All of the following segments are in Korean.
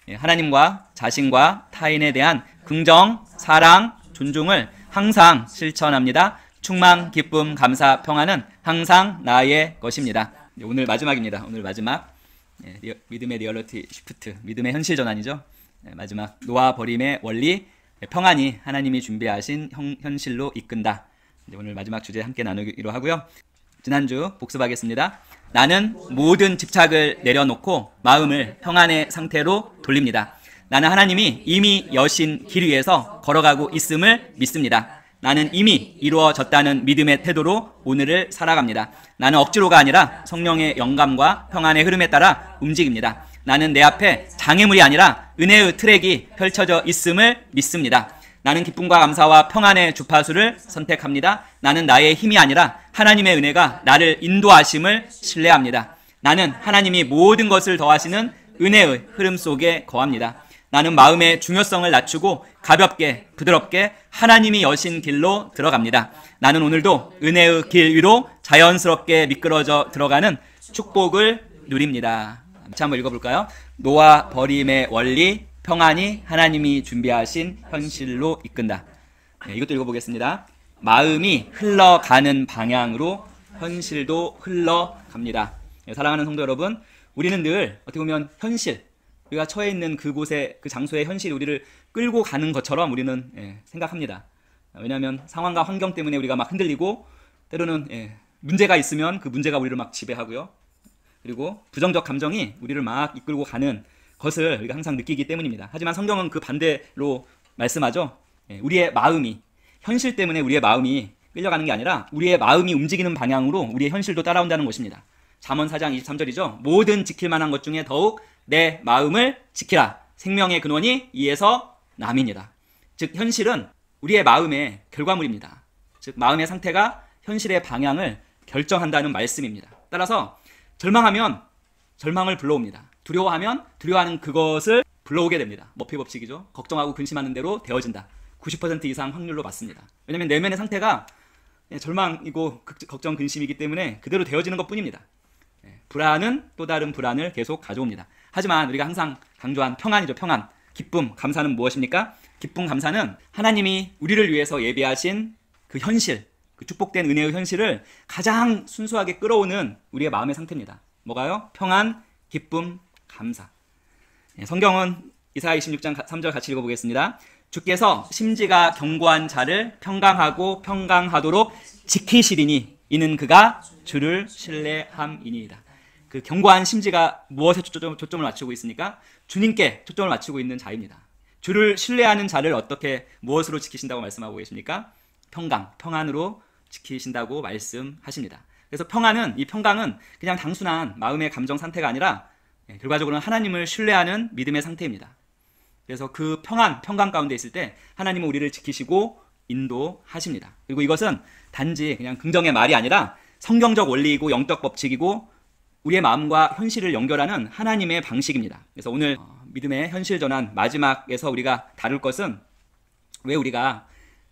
하나님과 자신과 타인에 대한 긍정, 사랑, 존중을 항상 실천합니다. 충만, 기쁨, 감사, 평안은 항상 나의 것입니다. 오늘 마지막입니다. 오늘 마지막 믿음의 리얼리티 시프트, 믿음의 현실 전환이죠. 마지막 놓아 버림의 원리, 평안이 하나님이 준비하신 현실로 이끈다. 오늘 마지막 주제 함께 나누기로 하고요. 지난주 복습하겠습니다. 나는 모든 집착을 내려놓고 마음을 평안의 상태로 돌립니다. 나는 하나님이 이미 여신 길 위에서 걸어가고 있음을 믿습니다. 나는 이미 이루어졌다는 믿음의 태도로 오늘을 살아갑니다. 나는 억지로가 아니라 성령의 영감과 평안의 흐름에 따라 움직입니다. 나는 내 앞에 장애물이 아니라 은혜의 트랙이 펼쳐져 있음을 믿습니다. 나는 기쁨과 감사와 평안의 주파수를 선택합니다. 나는 나의 힘이 아니라 하나님의 은혜가 나를 인도하심을 신뢰합니다. 나는 하나님이 모든 것을 더하시는 은혜의 흐름 속에 거합니다. 나는 마음의 중요성을 낮추고 가볍게 부드럽게 하나님이 여신 길로 들어갑니다. 나는 오늘도 은혜의 길 위로 자연스럽게 미끄러져 들어가는 축복을 누립니다. 한번 읽어볼까요? 놓아 버림의 원리, 평안이 하나님이 준비하신 현실로 이끈다. 이것도 읽어보겠습니다. 마음이 흘러가는 방향으로 현실도 흘러갑니다. 사랑하는 성도 여러분, 우리는 늘 어떻게 보면 현실, 우리가 처해 있는 그곳에, 그 장소의 현실이 우리를 끌고 가는 것처럼 우리는 생각합니다. 왜냐하면 상황과 환경 때문에 우리가 막 흔들리고, 때로는 문제가 있으면 그 문제가 우리를 막 지배하고요. 그리고 부정적 감정이 우리를 막 이끌고 가는 것을 우리가 항상 느끼기 때문입니다. 하지만 성경은 그 반대로 말씀하죠. 우리의 마음이, 현실 때문에 우리의 마음이 끌려가는 게 아니라 우리의 마음이 움직이는 방향으로 우리의 현실도 따라온다는 것입니다. 잠언 4장 23절이죠. 모든 지킬 만한 것 중에 더욱 내 마음을 지키라. 생명의 근원이 이에서 남이니라. 즉 현실은 우리의 마음의 결과물입니다. 즉 마음의 상태가 현실의 방향을 결정한다는 말씀입니다. 따라서 절망하면 절망을 불러옵니다. 두려워하면 두려워하는 그것을 불러오게 됩니다. 머피 법칙이죠. 걱정하고 근심하는 대로 되어진다. 90% 이상 확률로 맞습니다. 왜냐하면 내면의 상태가 절망이고 걱정, 근심이기 때문에 그대로 되어지는 것뿐입니다. 불안은 또 다른 불안을 계속 가져옵니다. 하지만 우리가 항상 강조한 평안이죠. 평안, 기쁨, 감사는 무엇입니까? 기쁨, 감사는 하나님이 우리를 위해서 예비하신 그 현실, 그 축복된 은혜의 현실을 가장 순수하게 끌어오는 우리의 마음의 상태입니다. 뭐가요? 평안, 기쁨, 감사. 성경은 이사야 26장 3절 같이 읽어보겠습니다. 주께서 심지가 견고한 자를 평강하고 평강하도록 지키시리니 이는 그가 주를 신뢰함이니이다. 그 견고한 심지가 무엇에 초점을 맞추고 있습니까? 주님께 초점을 맞추고 있는 자입니다. 주를 신뢰하는 자를 어떻게 무엇으로 지키신다고 말씀하고 계십니까? 평강, 평안으로 지키신다고 말씀하십니다. 그래서 평안은, 이 평강은 그냥 단순한 마음의 감정 상태가 아니라 결과적으로는 하나님을 신뢰하는 믿음의 상태입니다. 그래서 그 평강 가운데 있을 때 하나님은 우리를 지키시고 인도하십니다. 그리고 이것은 단지 그냥 긍정의 말이 아니라 성경적 원리이고 영적 법칙이고 우리의 마음과 현실을 연결하는 하나님의 방식입니다. 그래서 오늘 믿음의 현실 전환 마지막에서 우리가 다룰 것은 왜 우리가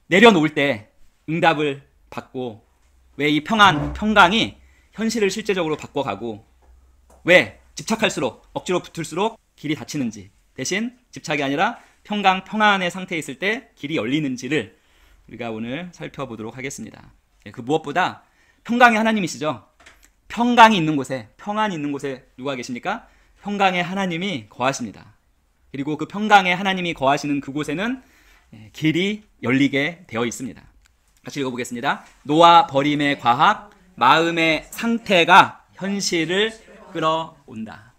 내려놓을 때 응답을 받고 왜 이 평강이 현실을 실제적으로 바꿔가고 왜 집착할수록 억지로 붙을수록 길이 닫히는지 대신 집착이 아니라 평안의 상태에 있을 때 길이 열리는지를 우리가 오늘 살펴보도록 하겠습니다. 그 무엇보다 평강의 하나님이시죠. 평강이 있는 곳에, 평안이 있는 곳에 누가 계십니까? 평강의 하나님이 거하십니다. 그리고 그 평강의 하나님이 거하시는 그곳에는 길이 열리게 되어 있습니다. 같이 읽어보겠습니다. 놓아 버림의 과학, 마음의 상태가 현실을 끌어온다.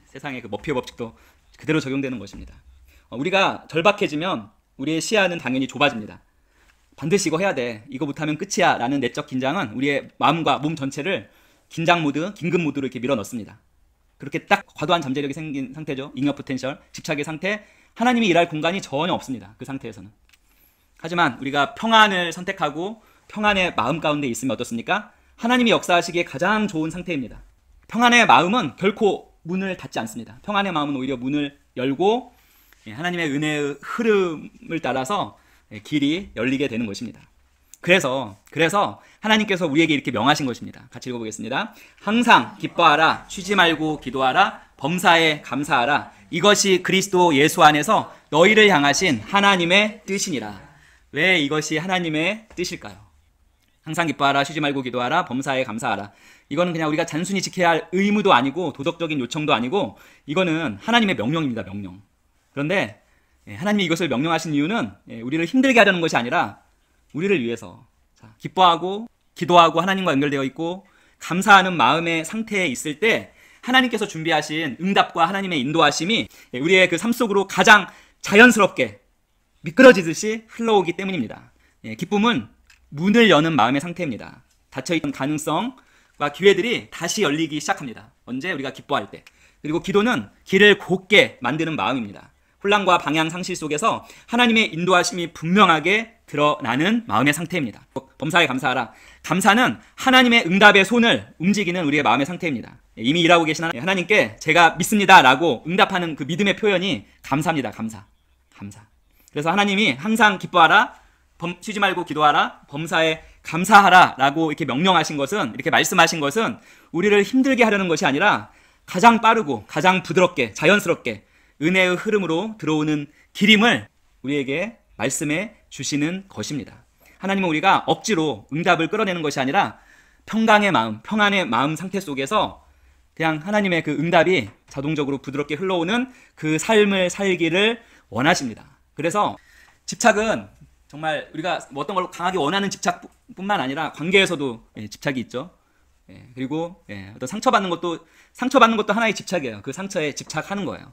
세상의 그 머피의 법칙도 그대로 적용되는 것입니다. 우리가 절박해지면 우리의 시야는 당연히 좁아집니다. 반드시 이거 해야 돼, 이거 못하면 끝이야 라는 내적 긴장은 우리의 마음과 몸 전체를 긴장 모드, 긴급 모드로 이렇게 밀어넣습니다. 그렇게 딱 과도한 잠재력이 생긴 상태죠. 잉여 포텐셜, 집착의 상태, 하나님이 일할 공간이 전혀 없습니다. 그 상태에서는. 하지만 우리가 평안을 선택하고 평안의 마음 가운데 있으면 어떻습니까? 하나님이 역사하시기에 가장 좋은 상태입니다. 평안의 마음은 결코 문을 닫지 않습니다. 평안의 마음은 오히려 문을 열고 하나님의 은혜의 흐름을 따라서 길이 열리게 되는 것입니다. 그래서 하나님께서 우리에게 이렇게 명하신 것입니다. 같이 읽어보겠습니다. 항상 기뻐하라, 쉬지 말고 기도하라, 범사에 감사하라. 이것이 그리스도 예수 안에서 너희를 향하신 하나님의 뜻이니라. 왜 이것이 하나님의 뜻일까요? 항상 기뻐하라, 쉬지 말고 기도하라, 범사에 감사하라. 이거는 그냥 우리가 단순히 지켜야 할 의무도 아니고 도덕적인 요청도 아니고 이거는 하나님의 명령입니다. 명령. 그런데 하나님이 이것을 명령하신 이유는 우리를 힘들게 하려는 것이 아니라 우리를 위해서 기뻐하고 기도하고 하나님과 연결되어 있고 감사하는 마음의 상태에 있을 때 하나님께서 준비하신 응답과 하나님의 인도하심이 우리의 그 삶 속으로 가장 자연스럽게 미끄러지듯이 흘러오기 때문입니다. 기쁨은 문을 여는 마음의 상태입니다. 닫혀있던 가능성과 기회들이 다시 열리기 시작합니다. 언제? 우리가 기뻐할 때. 그리고 기도는 길을 곧게 만드는 마음입니다. 혼란과 방향 상실 속에서 하나님의 인도하심이 분명하게 드러나는 마음의 상태입니다. 범사에 감사하라. 감사는 하나님의 응답의 손을 움직이는 우리의 마음의 상태입니다. 이미 일하고 계신 하나님께 제가 믿습니다 라고 응답하는 그 믿음의 표현이 감사입니다. 감사. 그래서 하나님이 항상 기뻐하라, 쉬지 말고 기도하라, 범사에 감사하라 라고 이렇게 명령하신 것은, 이렇게 말씀하신 것은 우리를 힘들게 하려는 것이 아니라 가장 빠르고 가장 부드럽게 자연스럽게 은혜의 흐름으로 들어오는 길임을 우리에게 말씀해 주시는 것입니다. 하나님은 우리가 억지로 응답을 끌어내는 것이 아니라 평강의 마음, 평안의 마음 상태 속에서 그냥 하나님의 그 응답이 자동적으로 부드럽게 흘러오는 그 삶을 살기를 원하십니다. 그래서 집착은 정말 우리가 뭐 어떤 걸 강하게 원하는 집착뿐만 아니라 관계에서도 집착이 있죠. 그리고 어떤 상처받는 것도 하나의 집착이에요. 그 상처에 집착하는 거예요.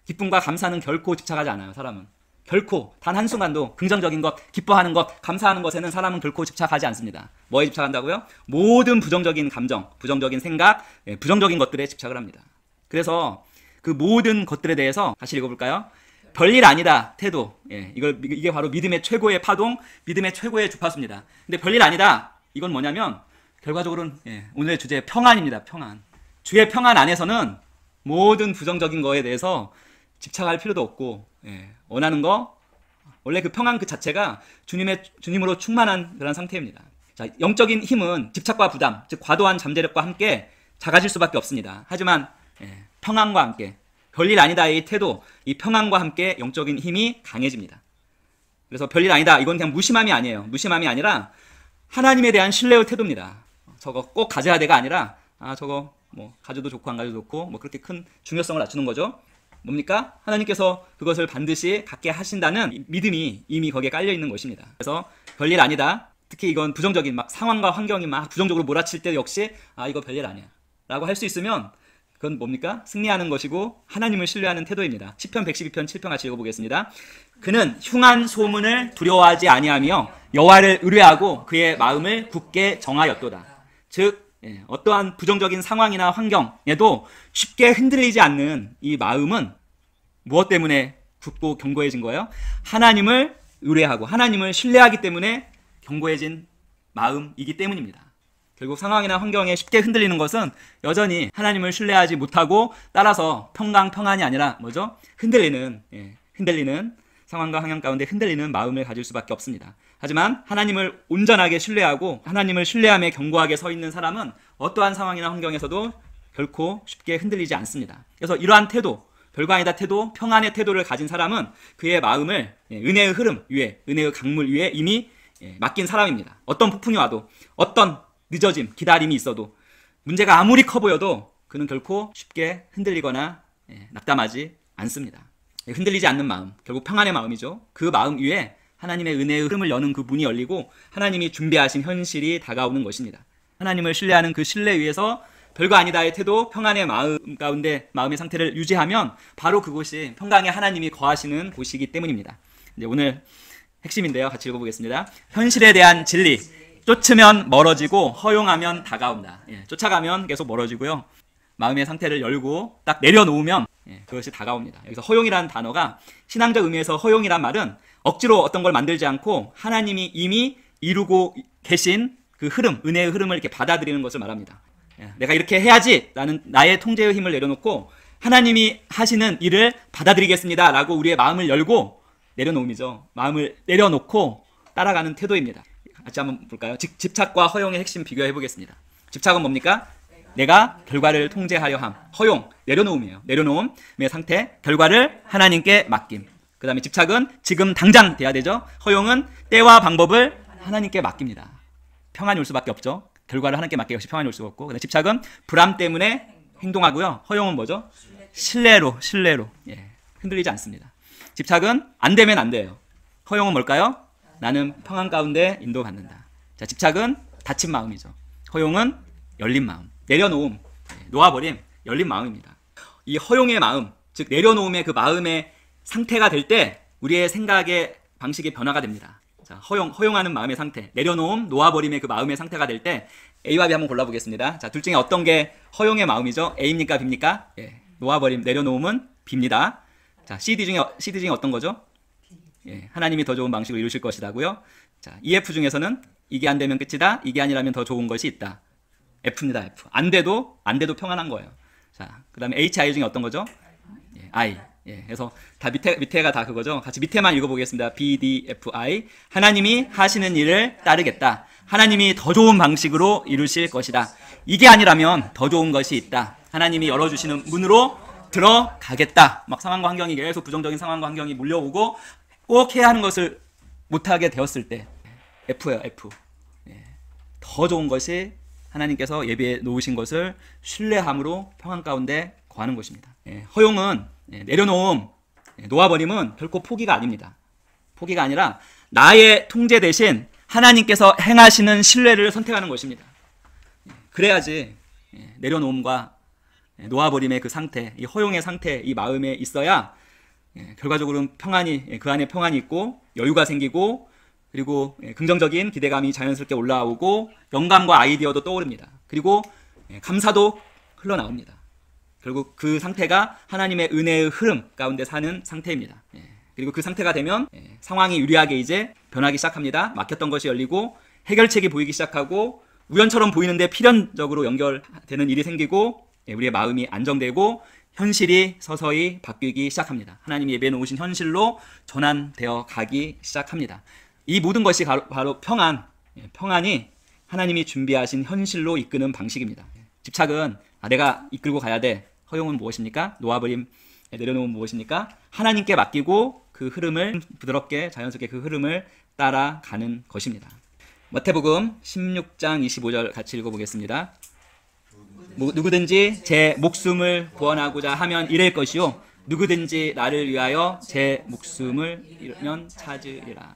기쁨과 감사는 결코 집착하지 않아요. 사람은 결코 단 한순간도 긍정적인 것, 기뻐하는 것, 감사하는 것에는 사람은 결코 집착하지 않습니다. 뭐에 집착한다고요? 모든 부정적인 감정, 부정적인 생각, 부정적인 것들에 집착을 합니다. 그래서 그 모든 것들에 대해서 다시 읽어볼까요? 별일 아니다 태도. 이게 바로 믿음의 최고의 파동, 믿음의 최고의 주파수입니다. 근데 별일 아니다, 이건 뭐냐면 결과적으로는 오늘의 주제 평안입니다. 평안. 주의 평안 안에서는 모든 부정적인 거에 대해서 집착할 필요도 없고, 원하는 거, 원래 그 평안 그 자체가 주님으로 충만한 그런 상태입니다. 자, 영적인 힘은 집착과 부담, 즉 과도한 잠재력과 함께 작아질 수밖에 없습니다. 하지만 평안과 함께, 별일 아니다의 태도, 이 평안과 함께 영적인 힘이 강해집니다. 그래서 별일 아니다, 이건 그냥 무심함이 아니에요. 무심함이 아니라 하나님에 대한 신뢰의 태도입니다. 저거 꼭 가져야 돼가 아니라 저거 뭐 가져도 좋고 안 가져도 좋고 뭐 그렇게 큰 중요성을 낮추는 거죠. 뭡니까? 하나님께서 그것을 반드시 갖게 하신다는 믿음이 이미 거기에 깔려 있는 것입니다. 그래서 별일 아니다. 특히 이건 부정적인 막 상황과 환경이 막 부정적으로 몰아칠 때 역시 이거 별일 아니야 라고 할 수 있으면 그건 뭡니까? 승리하는 것이고 하나님을 신뢰하는 태도입니다. 시편 112편 7편 같이 읽어보겠습니다. 그는 흉한 소문을 두려워하지 아니하며 여호와를 의뢰하고 그의 마음을 굳게 정하였도다. 즉 어떠한 부정적인 상황이나 환경에도 쉽게 흔들리지 않는 이 마음은 무엇 때문에 굳고 견고해진 거예요? 하나님을 의뢰하고 하나님을 신뢰하기 때문에 견고해진 마음이기 때문입니다. 결국 상황이나 환경에 쉽게 흔들리는 것은 여전히 하나님을 신뢰하지 못하고, 따라서 평안이 아니라 뭐죠? 흔들리는 상황과 환경 가운데 흔들리는 마음을 가질 수밖에 없습니다. 하지만 하나님을 온전하게 신뢰하고 하나님을 신뢰함에 견고하게 서 있는 사람은 어떠한 상황이나 환경에서도 결코 쉽게 흔들리지 않습니다. 그래서 이러한 태도, 별거 아니다 태도, 평안의 태도를 가진 사람은 그의 마음을 은혜의 흐름 위에, 은혜의 강물 위에 이미 맡긴 사람입니다. 어떤 폭풍이 와도, 어떤 늦어짐, 기다림이 있어도, 문제가 아무리 커 보여도 그는 결코 쉽게 흔들리거나 낙담하지 않습니다. 흔들리지 않는 마음, 결국 평안의 마음이죠. 그 마음 위에 하나님의 은혜의 흐름을 여는 그 문이 열리고 하나님이 준비하신 현실이 다가오는 것입니다. 하나님을 신뢰하는 그 신뢰 위에서 별거 아니다의 태도, 평안의 마음 가운데 마음의 상태를 유지하면 바로 그곳이 평강의 하나님이 거하시는 곳이기 때문입니다. 이제 오늘 핵심인데요. 같이 읽어보겠습니다. 현실에 대한 진리. 쫓으면 멀어지고 허용하면 다가온다. 쫓아가면 계속 멀어지고요. 마음의 상태를 열고 딱 내려놓으면 그것이 다가옵니다. 여기서 허용이라는 단어가 신앙적 의미에서 허용이란 말은 억지로 어떤 걸 만들지 않고 하나님이 이미 이루고 계신 그 흐름, 은혜의 흐름을 이렇게 받아들이는 것을 말합니다. 내가 이렇게 해야지 라는 나의 통제의 힘을 내려놓고 하나님이 하시는 일을 받아들이겠습니다 라고 우리의 마음을 열고 내려놓음이죠. 마음을 내려놓고 따라가는 태도입니다. 같이 한번 볼까요? 집착과 허용의 핵심 비교해 보겠습니다. 집착은 뭡니까? 내가 결과를 통제하려 함. 허용, 내려놓음이에요. 내려놓음의 상태, 결과를 하나님께 맡김. 그 다음에 집착은 지금 당장 돼야 되죠. 허용은 때와 방법을 하나님께 맡깁니다. 평안이 올 수밖에 없죠. 결과를 하나님께 맡기기 없이 평안이 올 수가 없고. 그다음에 집착은 불안 때문에 행동하고요. 허용은 뭐죠? 신뢰로. 예, 흔들리지 않습니다. 집착은 안 되면 안 돼요. 허용은 뭘까요? 나는 평안 가운데 인도받는다. 자, 집착은 닫힌 마음이죠. 허용은 열린 마음. 내려놓음, 놓아버림, 열린 마음입니다. 이 허용의 마음, 즉 내려놓음의 그 마음의 상태가 될 때 우리의 생각의 방식이 변화가 됩니다. 자, 허용하는 마음의 상태, 내려놓음, 놓아버림의 그 마음의 상태가 될 때 A와 B 한번 골라보겠습니다. 자, 둘 중에 어떤 게 허용의 마음이죠? A입니까, B입니까? 예, 놓아버림, 내려놓음은 B입니다. 자, CD 중에 어떤 거죠? 예, 하나님이 더 좋은 방식으로 이루실 것이라고요. 자, EF 중에서는 이게 안 되면 끝이다. 이게 아니라면 더 좋은 것이 있다. F입니다. F. 안 돼도 평안한 거예요. 자, 그다음에 HI 중에 어떤 거죠? 예, I. 예, 그래서 다 밑에가 다 그거죠. 같이 밑에만 읽어보겠습니다. B, D, F, I. 하나님이 하시는 일을 따르겠다. 하나님이 더 좋은 방식으로 이루실 것이다. 이게 아니라면 더 좋은 것이 있다. 하나님이 열어주시는 문으로 들어가겠다. 막 상황과 환경이 계속 부정적인 상황과 환경이 몰려오고 꼭 해야 하는 것을 못하게 되었을 때 F예요. F. 예, 더 좋은 것이 하나님께서 예비해 놓으신 것을 신뢰함으로 평안 가운데 거하는 것입니다. 예, 허용은 내려놓음, 놓아버림은 결코 포기가 아닙니다. 포기가 아니라 나의 통제 대신 하나님께서 행하시는 신뢰를 선택하는 것입니다. 그래야지 내려놓음과 놓아버림의 그 상태, 이 허용의 상태, 이 마음에 있어야 결과적으로는 평안이, 그 안에 평안이 있고 여유가 생기고 그리고 긍정적인 기대감이 자연스럽게 올라오고 영감과 아이디어도 떠오릅니다. 그리고 감사도 흘러나옵니다. 결국 그 상태가 하나님의 은혜의 흐름 가운데 사는 상태입니다. 그리고 그 상태가 되면 상황이 유리하게 이제 변하기 시작합니다. 막혔던 것이 열리고 해결책이 보이기 시작하고 우연처럼 보이는데 필연적으로 연결되는 일이 생기고 우리의 마음이 안정되고 현실이 서서히 바뀌기 시작합니다. 하나님이 예배해 놓으신 현실로 전환되어 가기 시작합니다. 이 모든 것이 바로 평안이 하나님이 준비하신 현실로 이끄는 방식입니다. 집착은 내가 이끌고 가야 돼. 허용은 무엇입니까? 놓아버림, 내려놓음은 무엇입니까? 하나님께 맡기고 그 흐름을 부드럽게 자연스럽게 그 흐름을 따라가는 것입니다. 마태복음 16장 25절 같이 읽어보겠습니다. 누구든지 제 목숨을 구원하고자 하면 잃을 것이요 누구든지 나를 위하여 제 목숨을 잃으면 찾으리라.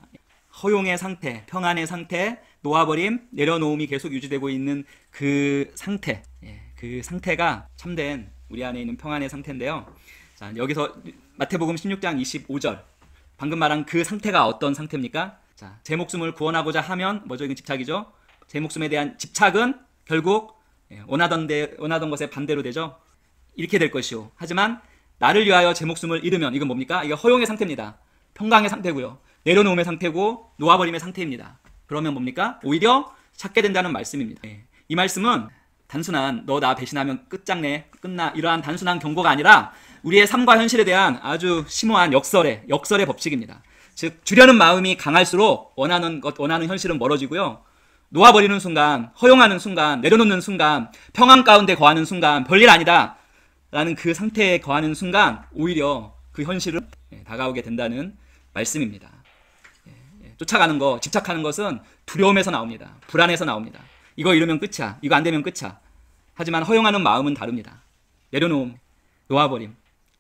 허용의 상태, 평안의 상태, 놓아버림, 내려놓음이 계속 유지되고 있는 그 상태, 그 상태가 참된 우리 안에 있는 평안의 상태인데요. 자, 여기서 마태복음 16장 25절 방금 말한 그 상태가 어떤 상태입니까? 자, 제 목숨을 구원하고자 하면 뭐죠? 이건 집착이죠. 제 목숨에 대한 집착은 결국 원하던 것의 반대로 되죠. 이렇게 될 것이요. 하지만 나를 위하여 제 목숨을 잃으면 이건 뭡니까? 이게 허용의 상태입니다. 평강의 상태고요. 내려놓음의 상태고 놓아버림의 상태입니다. 그러면 뭡니까? 오히려 찾게 된다는 말씀입니다. 이 말씀은 단순한 너 나 배신하면 끝장내 끝나 이러한 단순한 경고가 아니라 우리의 삶과 현실에 대한 아주 심오한 역설의 법칙입니다. 즉 주려는 마음이 강할수록 원하는 현실은 멀어지고요. 놓아버리는 순간, 허용하는 순간, 내려놓는 순간, 평안 가운데 거하는 순간, 별일 아니다 라는 그 상태에 거하는 순간 오히려 그 현실은 다가오게 된다는 말씀입니다. 쫓아가는 거, 집착하는 것은 두려움에서 나옵니다. 불안에서 나옵니다. 이거 이러면 끝이야. 이거 안 되면 끝이야. 하지만 허용하는 마음은 다릅니다. 내려놓음, 놓아버림,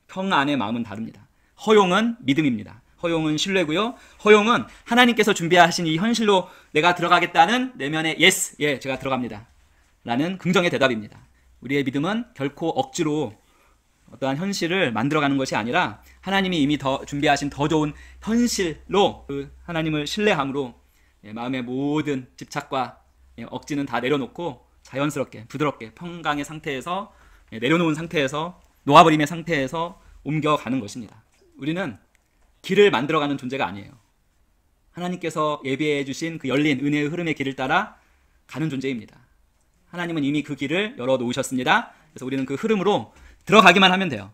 평안의 마음은 다릅니다. 허용은 믿음입니다. 허용은 신뢰고요. 허용은 하나님께서 준비하신 이 현실로 내가 들어가겠다는 내면의 yes, 예, 제가 들어갑니다 라는 긍정의 대답입니다. 우리의 믿음은 결코 억지로 어떠한 현실을 만들어가는 것이 아니라 하나님이 이미 준비하신 더 좋은 현실로 그 하나님을 신뢰함으로 마음의 모든 집착과 억지는 다 내려놓고 자연스럽게 부드럽게 평강의 상태에서 내려놓은 상태에서 놓아버림의 상태에서 옮겨가는 것입니다. 우리는 길을 만들어가는 존재가 아니에요. 하나님께서 예비해 주신 그 열린 은혜의 흐름의 길을 따라 가는 존재입니다. 하나님은 이미 그 길을 열어놓으셨습니다. 그래서 우리는 그 흐름으로 들어가기만 하면 돼요.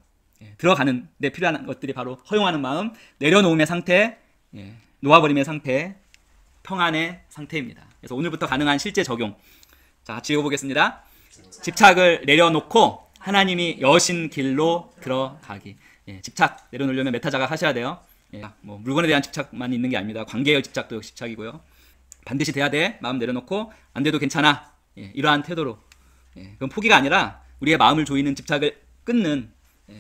들어가는 데 필요한 것들이 바로 허용하는 마음, 내려놓음의 상태, 놓아버림의 상태, 평안의 상태입니다. 그래서 오늘부터 가능한 실제 적용. 자, 같이 읽어보겠습니다. 집착을 내려놓고 하나님이 여신 길로 들어가기. 예, 집착 내려놓으려면 메타자각 하셔야 돼요. 예, 뭐 물건에 대한 집착만 있는 게 아닙니다. 관계의 집착도 집착이고요. 반드시 돼야 돼. 마음 내려놓고 안 돼도 괜찮아. 예, 이러한 태도로. 예, 그건 포기가 아니라 우리의 마음을 조이는 집착을 끊는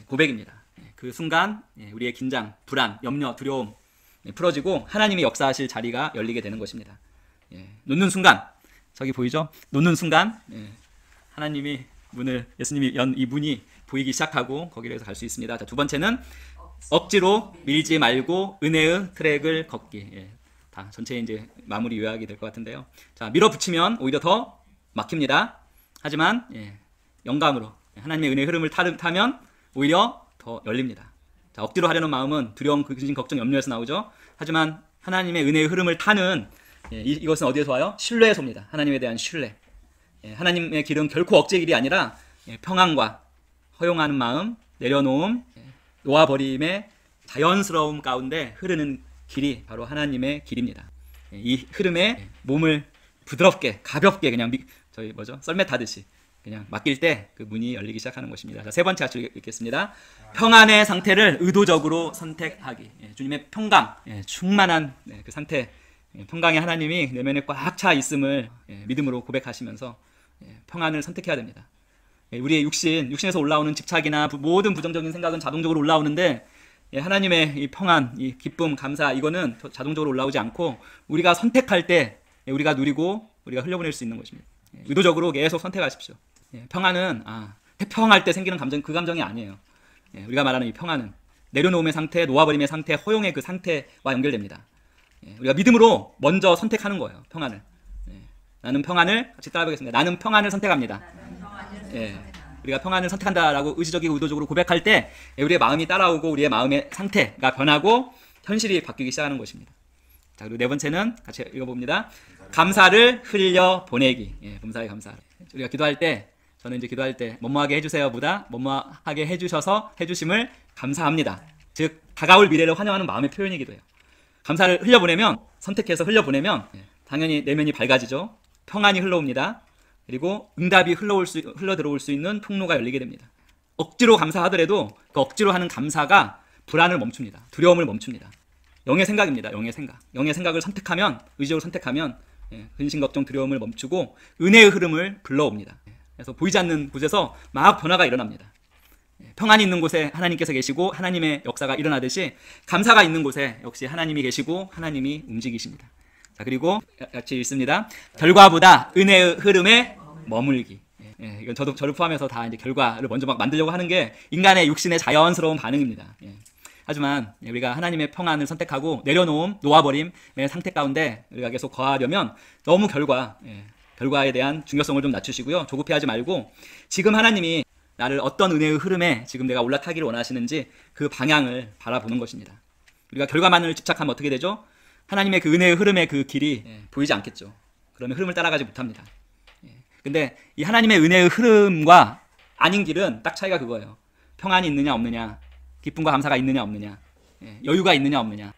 고백입니다. 예, 그 순간 우리의 긴장, 불안, 염려, 두려움 풀어지고 하나님이 역사하실 자리가 열리게 되는 것입니다. 예, 놓는 순간, 저기 보이죠? 놓는 순간 하나님이 문을, 예수님이 연 이 문이 보이기 시작하고 거기로 해서 갈 수 있습니다. 자, 두 번째는 억지로 밀지 말고 은혜의 트랙을 걷기. 예, 다 전체 이제 마무리 요약이 될 것 같은데요. 자, 밀어붙이면 오히려 더 막힙니다. 하지만 영감으로 하나님의 은혜의 흐름을 타면 오히려 더 열립니다. 자, 억지로 하려는 마음은 두려움, 근심, 걱정, 염려에서 나오죠. 하지만 하나님의 은혜의 흐름을 타는 이것은 어디에서 와요? 신뢰에서 옵니다. 하나님에 대한 신뢰. 하나님의 길은 결코 억지의 길이 아니라 평안과 허용하는 마음, 내려놓음, 놓아버림의 자연스러움 가운데 흐르는 길이 바로 하나님의 길입니다. 이 흐름에 몸을 부드럽게, 가볍게 그냥 저희 썰매 타듯이 그냥 맡길 때 그 문이 열리기 시작하는 것입니다. 자, 세 번째 같이 읽겠습니다. 평안의 상태를 의도적으로 선택하기. 주님의 평강, 충만한 그 상태, 평강의 하나님이 내면에 꽉 차 있음을 믿음으로 고백하시면서 평안을 선택해야 됩니다. 우리의 육신에서 올라오는 집착이나 모든 부정적인 생각은 자동적으로 올라오는데 하나님의 이 평안, 이 기쁨, 감사 이거는 자동적으로 올라오지 않고 우리가 선택할 때 우리가 누리고 우리가 흘려보낼 수 있는 것입니다. 의도적으로 계속 선택하십시오. 평안은 태평할 때 생기는 감정, 그 감정이 아니에요. 우리가 말하는 이 평안은 내려놓음의 상태, 놓아버림의 상태, 허용의 그 상태와 연결됩니다. 우리가 믿음으로 먼저 선택하는 거예요. 평안을. 나는 평안을, 같이 따라해보겠습니다. 나는 평안을 선택합니다. 우리가 평안을 선택한다라고 의지적이고 의도적으로 고백할 때 우리의 마음이 따라오고 우리의 마음의 상태가 변하고 현실이 바뀌기 시작하는 것입니다. 자, 그리고 네 번째는 같이 읽어봅니다. 감사를 흘려 보내기. 범사에 감사. 우리가 기도할 때, 저는 이제 기도할 때 뭐뭐하게 해주세요보다 뭐뭐하게 해주심을 감사합니다. 즉 다가올 미래를 환영하는 마음의 표현이기도 해요. 감사를 흘려보내면, 선택해서 흘려보내면 당연히 내면이 밝아지죠. 평안이 흘러옵니다. 그리고 응답이 흘러 들어올 수 있는 통로가 열리게 됩니다. 억지로 감사하더라도 그 억지로 하는 감사가 불안을 멈춥니다. 두려움을 멈춥니다. 영의 생각입니다. 영의 생각. 영의 생각을 선택하면, 의지적으로 선택하면 근심, 걱정, 두려움을 멈추고 은혜의 흐름을 불러옵니다. 그래서 보이지 않는 곳에서 막 변화가 일어납니다. 평안이 있는 곳에 하나님께서 계시고 하나님의 역사가 일어나듯이 감사가 있는 곳에 역시 하나님이 계시고 하나님이 움직이십니다. 자, 그리고 같이 읽습니다. 결과보다 은혜의 흐름에 머물기. 이건 저를 포함해서 다 이제 결과를 먼저 막 만들려고 하는 게 인간의 육신의 자연스러운 반응입니다. 하지만 우리가 하나님의 평안을 선택하고 내려놓음, 놓아버림의 상태 가운데 우리가 계속 거하려면 너무 결과에 대한 중요성을 좀 낮추시고요. 조급해하지 말고 지금 하나님이 나를 어떤 은혜의 흐름에 지금 내가 올라타기를 원하시는지 그 방향을 바라보는 것입니다. 우리가 결과만을 집착하면 어떻게 되죠? 하나님의 그 은혜의 흐름의 그 길이 보이지 않겠죠. 그러면 흐름을 따라가지 못합니다. 근데 이 하나님의 은혜의 흐름과 아닌 길은 딱 차이가 그거예요. 평안이 있느냐 없느냐, 기쁨과 감사가 있느냐 없느냐, 여유가 있느냐 없느냐,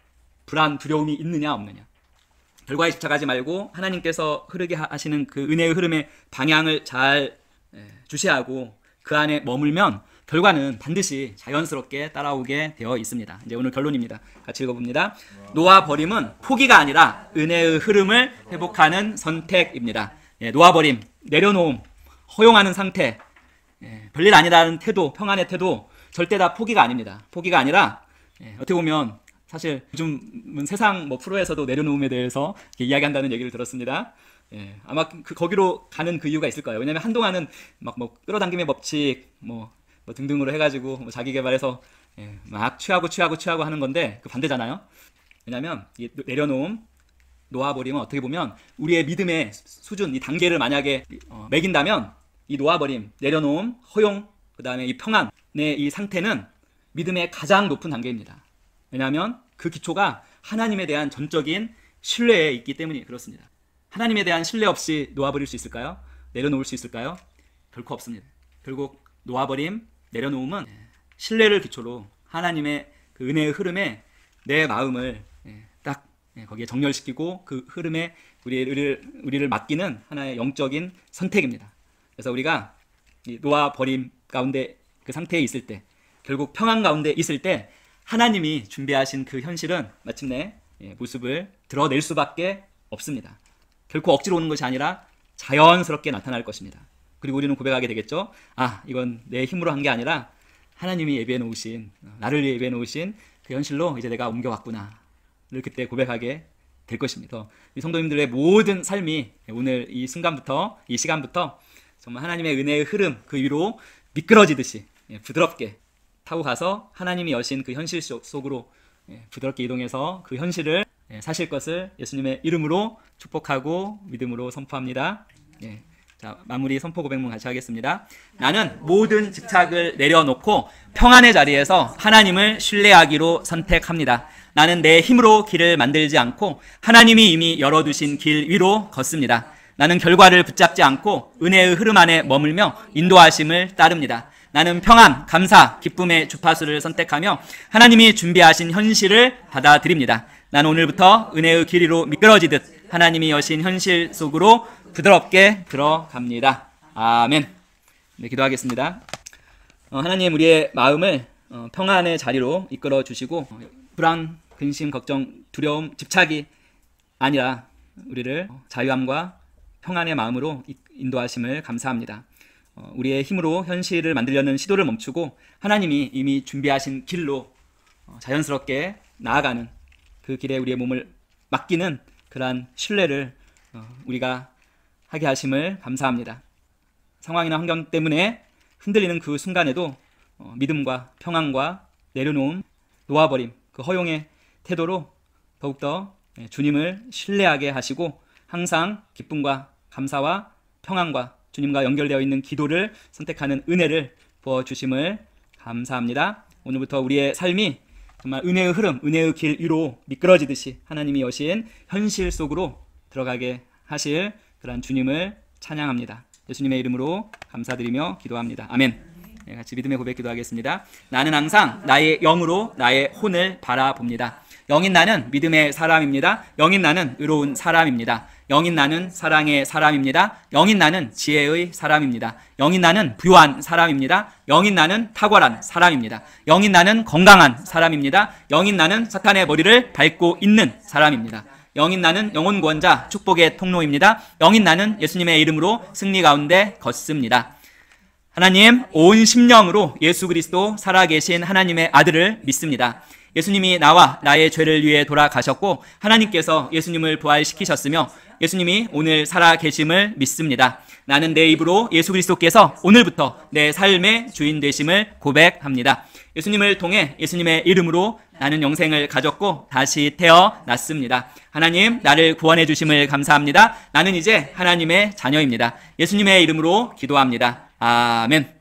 불안, 두려움이 있느냐 없느냐. 결과에 집착하지 말고 하나님께서 흐르게 하시는 그 은혜의 흐름의 방향을 잘 주시하고 그 안에 머물면 결과는 반드시 자연스럽게 따라오게 되어 있습니다. 이제 오늘 결론입니다. 같이 읽어봅니다. 놓아버림은 포기가 아니라 은혜의 흐름을 회복하는 선택입니다. 놓아버림, 내려놓음, 허용하는 상태, 별일 아니라는 태도, 평안의 태도 절대 다 포기가 아닙니다. 포기가 아니라 어떻게 보면 사실 요즘은 세상 프로에서도 내려놓음에 대해서 이야기한다는 얘기를 들었습니다. 아마 거기로 가는 그 이유가 있을 거예요. 왜냐하면 한동안은 막 끌어당김의 법칙 등등으로 해가지고 자기 개발해서 막 취하고 하는 건데 그 반대잖아요. 왜냐하면 이 내려놓음, 놓아버림은 어떻게 보면 우리의 믿음의 수준, 이 단계를 만약에 매긴다면 이 놓아버림, 내려놓음, 허용, 그 다음에 이 평안의 이 상태는 믿음의 가장 높은 단계입니다. 왜냐하면 그 기초가 하나님에 대한 전적인 신뢰에 있기 때문이 그렇습니다. 하나님에 대한 신뢰 없이 놓아버릴 수 있을까요? 내려놓을 수 있을까요? 결코 없습니다. 결국 놓아버림, 내려놓음은 신뢰를 기초로 하나님의 그 은혜의 흐름에 내 마음을 딱 거기에 정렬시키고 그 흐름에 우리를 맡기는 하나의 영적인 선택입니다. 그래서 우리가 이 놓아 버림 가운데 그 상태에 있을 때, 결국 평안 가운데 있을 때 하나님이 준비하신 그 현실은 마침내 모습을 드러낼 수밖에 없습니다. 결코 억지로 오는 것이 아니라 자연스럽게 나타날 것입니다. 그리고 우리는 고백하게 되겠죠. 아, 이건 내 힘으로 한 게 아니라 하나님이 예비해 놓으신, 나를 위해 예비해 놓으신 그 현실로 이제 내가 옮겨왔구나 를 그때 고백하게 될 것입니다. 이 성도님들의 모든 삶이 오늘 이 순간부터, 이 시간부터 정말 하나님의 은혜의 흐름 그 위로 미끄러지듯이 부드럽게 타고 가서 하나님이 여신 그 현실 속으로 부드럽게 이동해서 그 현실을 사실 것을 예수님의 이름으로 축복하고 믿음으로 선포합니다. 자, 마무리 선포 고백문 같이 하겠습니다. 나는 모든 집착을 내려놓고 평안의 자리에서 하나님을 신뢰하기로 선택합니다. 나는 내 힘으로 길을 만들지 않고 하나님이 이미 열어두신 길 위로 걷습니다. 나는 결과를 붙잡지 않고 은혜의 흐름 안에 머물며 인도하심을 따릅니다. 나는 평안, 감사, 기쁨의 주파수를 선택하며 하나님이 준비하신 현실을 받아들입니다. 나는 오늘부터 은혜의 길 위로 미끄러지듯 하나님이 여신 현실 속으로 부드럽게 들어갑니다. 아멘. 네, 기도하겠습니다. 하나님, 우리의 마음을 평안의 자리로 이끌어 주시고 불안, 근심, 걱정, 두려움, 집착이 아니라 우리를 자유함과 평안의 마음으로 인도하심을 감사합니다. 우리의 힘으로 현실을 만들려는 시도를 멈추고 하나님이 이미 준비하신 길로 자연스럽게 나아가는 그 길에 우리의 몸을 맡기는 그러한 신뢰를 우리가 하게 하심을 감사합니다. 상황이나 환경 때문에 흔들리는 그 순간에도 믿음과 평안과 내려놓음, 놓아버림, 그 허용의 태도로 더욱더 주님을 신뢰하게 하시고 항상 기쁨과 감사와 평안과 주님과 연결되어 있는 기도를 선택하는 은혜를 부어주심을 감사합니다. 오늘부터 우리의 삶이 정말 은혜의 흐름, 은혜의 길 위로 미끄러지듯이 하나님이 여신 현실 속으로 들어가게 하실 그러한 주님을 찬양합니다. 예수님의 이름으로 감사드리며 기도합니다. 아멘. 같이 믿음의 고백 기도하겠습니다. 나는 항상 나의 영으로 나의 혼을 바라봅니다. 영인 나는 믿음의 사람입니다. 영인 나는 의로운 사람입니다. 영인 나는 사랑의 사람입니다. 영인 나는 지혜의 사람입니다. 영인 나는 부유한 사람입니다. 영인 나는 탁월한 사람입니다. 영인 나는 건강한 사람입니다. 영인 나는 사탄의 머리를 밟고 있는 사람입니다. 영인 나는 영혼 구원자 축복의 통로입니다. 영인 나는 예수님의 이름으로 승리 가운데 걷습니다. 하나님, 온 심령으로 예수 그리스도 살아계신 하나님의 아들을 믿습니다. 예수님이 나와 나의 죄를 위해 돌아가셨고 하나님께서 예수님을 부활시키셨으며 예수님이 오늘 살아계심을 믿습니다. 나는 내 입으로 예수 그리스도께서 오늘부터 내 삶의 주인 되심을 고백합니다. 예수님을 통해 예수님의 이름으로 나는 영생을 가졌고 다시 태어났습니다. 하나님, 나를 구원해 주심을 감사합니다. 나는 이제 하나님의 자녀입니다. 예수님의 이름으로 기도합니다. 아멘.